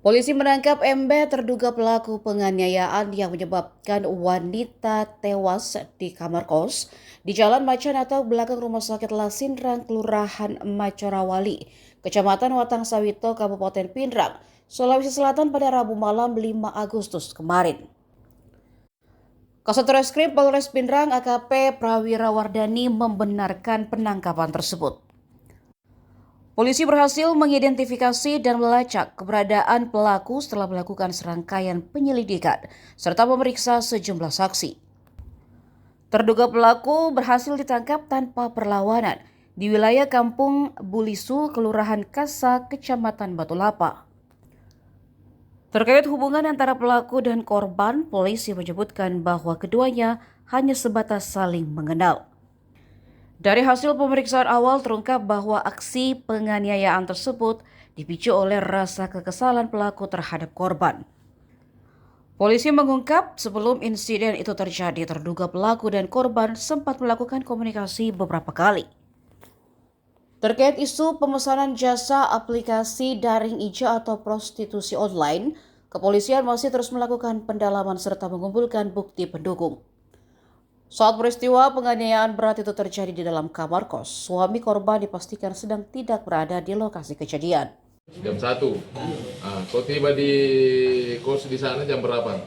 Polisi menangkap MB terduga pelaku penganiayaan yang menyebabkan wanita tewas di kamar kos di Jalan Macan atau belakang Rumah Sakit Lasinrang, Kelurahan Macorawali, Kecamatan Watang Sawito, Kabupaten Pindrang, Sulawesi Selatan pada Rabu malam 5 Agustus kemarin. Kasat Reskrim Polres Pindrang AKP Prawira Wardani membenarkan penangkapan tersebut. Polisi berhasil mengidentifikasi dan melacak keberadaan pelaku setelah melakukan serangkaian penyelidikan serta memeriksa sejumlah saksi. Terduga pelaku berhasil ditangkap tanpa perlawanan di wilayah Kampung Bulisu, Kelurahan Kasa, Kecamatan Batu Lapa. Terkait hubungan antara pelaku dan korban, polisi menyebutkan bahwa keduanya hanya sebatas saling mengenal. Dari hasil pemeriksaan awal terungkap bahwa aksi penganiayaan tersebut dipicu oleh rasa kekesalan pelaku terhadap korban. Polisi mengungkap sebelum insiden itu terjadi, terduga pelaku dan korban sempat melakukan komunikasi beberapa kali. Terkait isu pemesanan jasa aplikasi daring ija atau prostitusi online, kepolisian masih terus melakukan pendalaman serta mengumpulkan bukti pendukung. Saat peristiwa penganiayaan berat itu terjadi di dalam kamar kos, suami korban dipastikan sedang tidak berada di lokasi kejadian. Jam 1. Kau tiba di kos di sana jam berapa?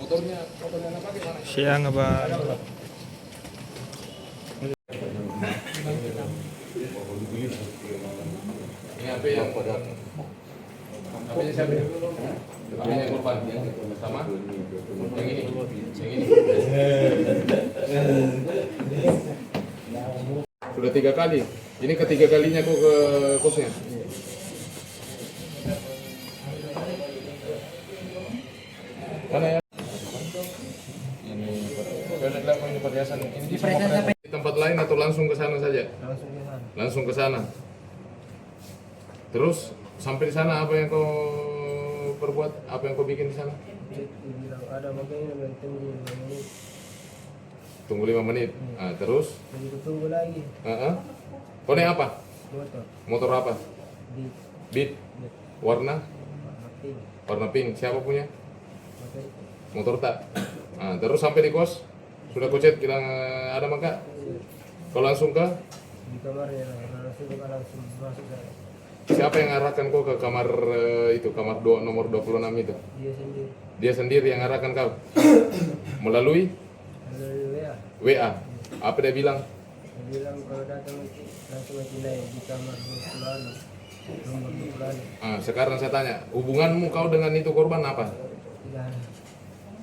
Motornya apa gimana? Siang apa? Ini HP yang HP-nya siapa? HP-nya korban sama? Yang ini? Yang ini? Sudah 3 kali. Ini ketiga kalinya kok ke kosnya. Mana ya? Ini perhiasan ini di tempat lain atau langsung ke sana saja? Langsung ke sana. Terus sampai di sana apa yang kau perbuat? Apa yang kau bikin di sana? Ada makanya tunggu 5 menit. Tunggu 5 menit. Terus? Begitu tunggu lagi. Kau naik apa? Motor. Motor apa? Beat. Warna? Pink. Warna pink. Siapa punya? Motor. Motor tak. Terus sampai di kos sudah kau chat bilang ada maka? Kau langsung ke? Di kamarnya langsung masuk saya. Siapa yang arahkan kau ke kamar itu, kamar nomor 26 itu? Dia sendiri. Dia sendiri yang arahkan kau? Melalui Lalu ya, WA? Apa dia bilang? dia bilang kalau datang itu langsung aja naik di kamar 26, nomor 26. Sekarang saya tanya, hubunganmu kau dengan itu korban apa? Tidak ada.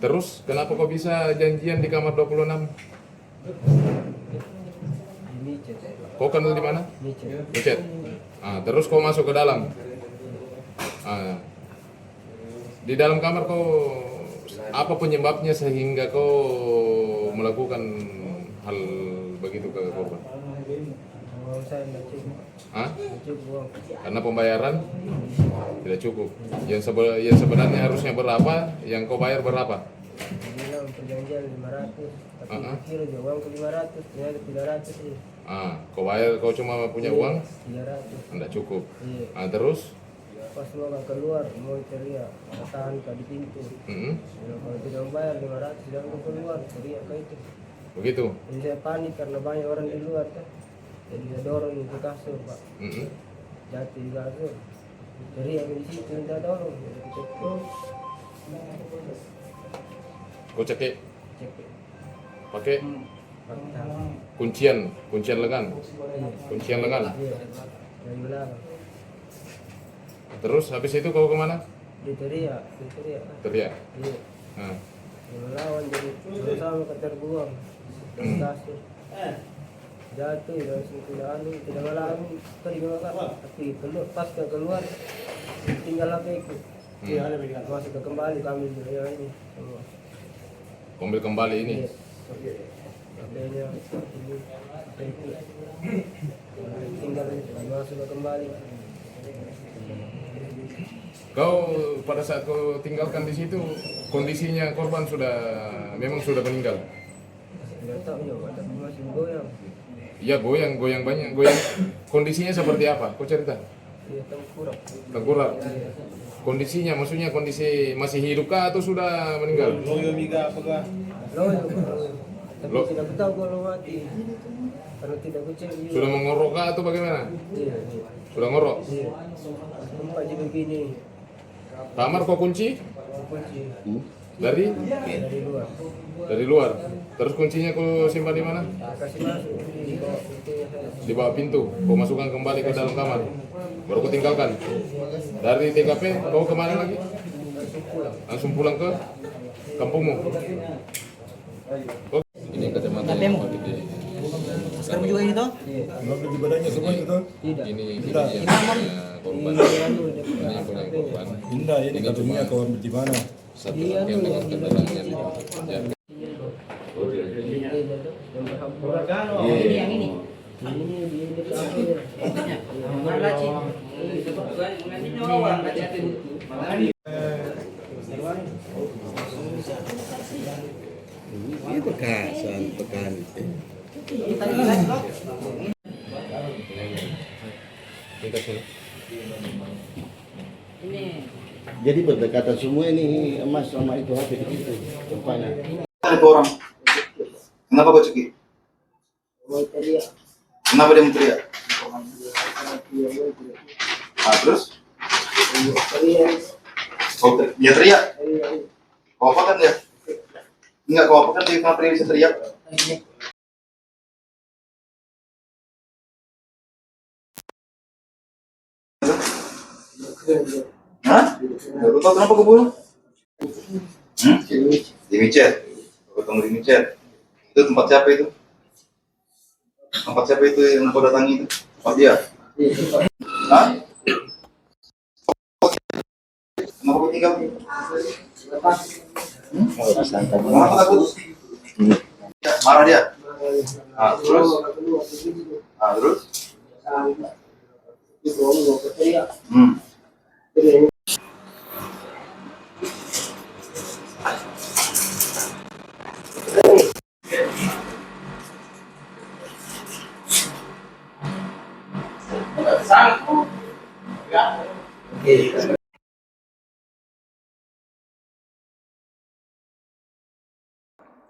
Terus kenapa kau bisa janjian di kamar 26? Di micet. Kau kenal di mana? Micet. Micet. Terus kau masuk ke dalam. Di dalam kamar kau apa penyebabnya sehingga kau melakukan hal begitu ke korban? Uang saya tidak cukup. Tidak cukup uang. Karena pembayaran tidak cukup. Yang sebenarnya harusnya berapa? Yang kau bayar berapa? Dia bilang perjanjian 500, tapi kira dia uang ke 500, ternyata 300 sih. Kau cuma punya uang? 300. Tidak cukup. Iya. Terus? Pas mau keluar, mau teriak, tahan di pintu. Kalau tidak membayar 500, jangan mau keluar, teriak ke itu. Begitu? Jadi saya panik karena banyak orang di luar kan. Jadi saya dorong ke kasur, Pak. Jatuh di kasur. Teriak di situ, minta dorong. Jadi kita Kau cekik? cek. Pakai Pakai kuncian lengan? Kuncian lengan? Iya, dari belakang. Terus habis itu kau kemana? Dia teriak. Teriak? Iya. Dia melawan, jadi berusaha terbuang dari kasur. Jatuh, langsung tidak melanggung, pergi makan. Tapi pas keluar, tinggal HP ku. Masuk ke kembali, kami juga yang ini semua. Ambil kembali ini? Iya. HP-nya ini, HP itu. Tinggal masuk ke kembali. Kau pada saat kau tinggalkan di situ, kondisinya korban memang sudah meninggal? Tidak tahu ya, tapi masih goyang. Iya, goyang banyak. Kondisinya seperti apa? Kau cerita? Dia tengkurap. Tengkurap. Kondisinya, maksudnya kondisi masih hidup kah atau sudah meninggal? Loyo, tapi tidak tahu kalau mati. Karena tidak kucing juga. Sudah mengorok kah atau bagaimana? Iya. Sudah ngorok? Iya. Tempat juga begini. Kamar kau kunci? Kunci Dari luar. Dari luar. Terus kuncinya kau simpan di mana? Kasih masuk di bawah pintunya saya. Di bawah pintu. Kau masukkan kembali ke dalam kamar. Baru kau tinggalkan. Dari TKP kau kemana lagi? Langsung pulang ke kampungmu. Ini kacamata yang pakai di. Sekarang juga ini toh? Di badannya semua itu toh? Ini yang korban. Ini yang punya korban. Indah ini katanya kawan di mana? Satu lagi yang dengan kendaraannya. Ini yang ini. Ini kafe. Ini bekasan pekan itu. Jadi berdekatan semua ini emas sama itu HP itu tempatnya. Ada orang. Kenapa kau cekik? Mau teriak. Kenapa dia menteriak? Terus? Teriak. Dia teriak? Teriak. Kau apa kan dia? Enggak, kau apa kan dia kenapa dia bisa teriak? Hah? Kau tahu kenapa kau bunuh? Di micet. Kau ketemu di micet. Itu tempat siapa itu? Tempat siapa itu yang kau datangi itu? Tempat dia? Hah? Kenapa kau tinggal? Kenapa takut? Marah dia? Terus? Terus?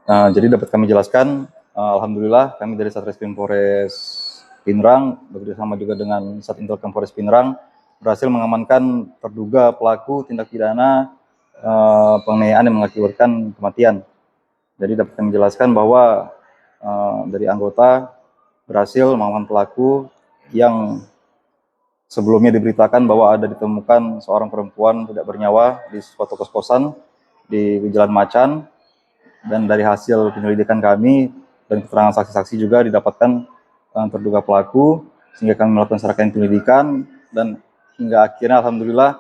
Jadi dapat kami jelaskan, alhamdulillah kami dari Satreskrim Polres Pinrang bekerjasama juga dengan Satintel Polres Pinrang berhasil mengamankan terduga pelaku tindak pidana penganiayaan yang mengakibatkan kematian. Jadi dapat kami jelaskan bahwa dari anggota berhasil mengamankan pelaku yang sebelumnya diberitakan bahwa ada ditemukan seorang perempuan tidak bernyawa di suatu kos-kosan di Jalan Macan, dan dari hasil penyelidikan kami dan keterangan saksi-saksi juga didapatkan terduga pelaku, sehingga kami melakukan serangkaian penyelidikan dan hingga akhirnya alhamdulillah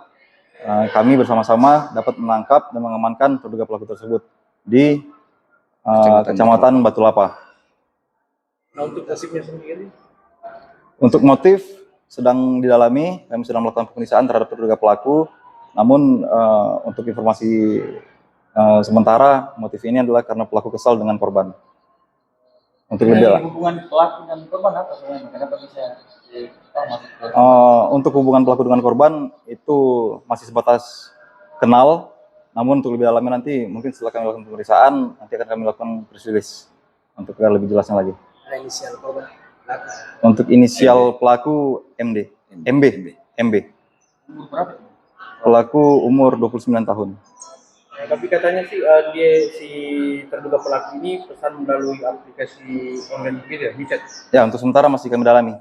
kami bersama-sama dapat menangkap dan mengamankan terduga pelaku tersebut di Kecamatan Batu Lapa. Nah, untuk motifnya sendiri? Untuk motif sedang didalami, kami sedang melakukan pemeriksaan terhadap terduga pelaku. Namun untuk informasi sementara, motif ini adalah karena pelaku kesal dengan korban. Untuk Hubungan pelaku dan korban apa sebenarnya? Kenapa bisa untuk hubungan pelaku dengan korban itu masih sebatas kenal. Namun untuk lebih dalamnya nanti mungkin setelah kami lakukan pemeriksaan, nanti akan kami lakukan press release untuk lebih jelasnya lagi. ada inisial korban? Untuk inisial pelaku MB. Umur berapa? Pelaku umur 29 tahun. Nah, tapi katanya sih si terduga pelaku ini pesan melalui aplikasi online gitu ya, WeChat. Ya, untuk sementara masih kami dalami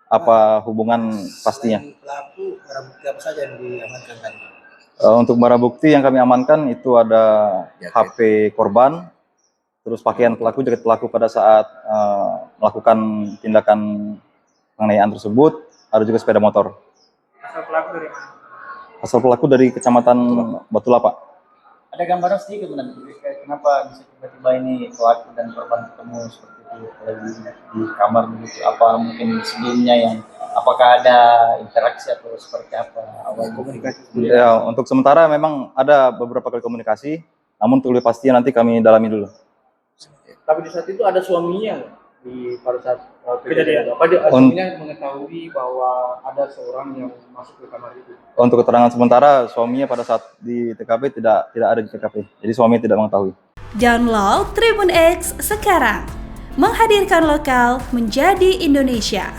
apa hubungan pastinya. Pelaku barang bukti apa saja yang diamankan tadi? Untuk barang bukti yang kami amankan itu ada HP korban, terus pakaian pelaku, jaket pelaku pada saat melakukan tindakan penganiayaan tersebut, ada juga sepeda motor. Asal pelaku dari mana? Asal pelaku dari Kecamatan Batu Lapa. Ada gambaran sedikit kenapa bisa tiba-tiba ini pelaku dan korban ketemu seperti itu lagi di kamar begitu? Apa mungkin sebelumnya yang apakah ada interaksi atau seperti apa awal komunikasi? Ya, untuk sementara memang ada beberapa kali komunikasi, namun untuk lebih pasti nanti kami dalami dulu. Tapi di saat itu ada suaminya pada saat kejadian. Apa dia suaminya mengetahui bahwa ada seorang yang masuk ke kamar itu? Untuk keterangan sementara, suaminya pada saat di TKP tidak ada di TKP. Jadi suami tidak mengetahui. Download Tribun X sekarang. Menghadirkan lokal menjadi Indonesia.